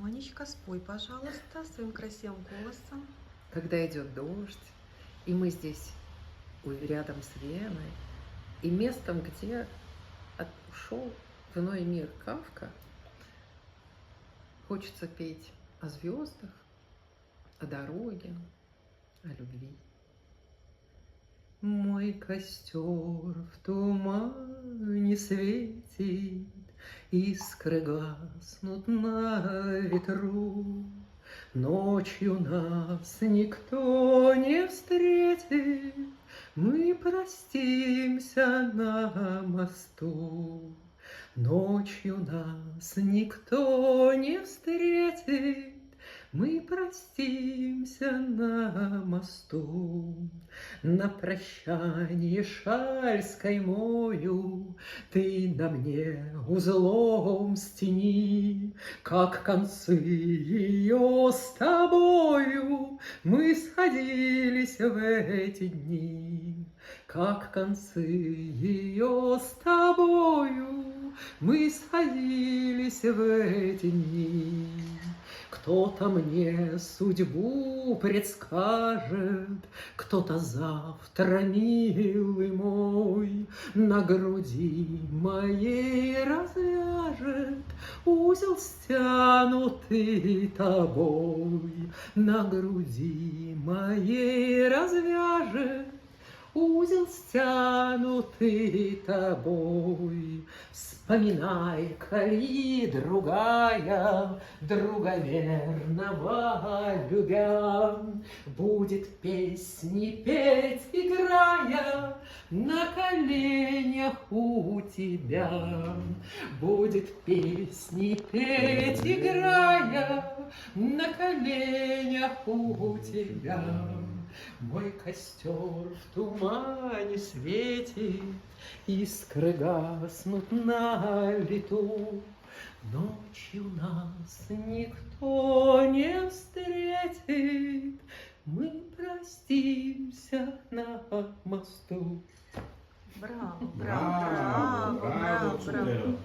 Монечка, спой, пожалуйста, своим красивым голосом. Когда идет дождь, и мы здесь рядом с Веной, и местом, где ушел в иной мир Кафка, хочется петь о звездах, о дороге, о любви. Мой костер в тумане светит, искры гаснут на ветру. Ночью нас никто не встретит, мы простимся на мосту. Ночью нас никто не встретит, мы простимся на мосту. На прощанье шаль скаймою ты на мне узлом стяни, как концы ее с тобою мы сходились в эти дни. Как концы ее с тобою мы сходились в эти дни. Кто-то мне судьбу предскажет, кто-то завтра, милый мой, на груди моей развяжет узел, стянутый тобой. На груди моей развяжет узел, стянутый тобой. Вспоминай, коли другая, друга верного любя, будет песни петь, играя на коленях у тебя. Будет песни петь, играя на коленях у тебя. Мой костер в тумане светит, искры гаснут на лету. Ночью нас никто не встретит, мы простимся на мосту. Браво, браво, браво, браво, браво.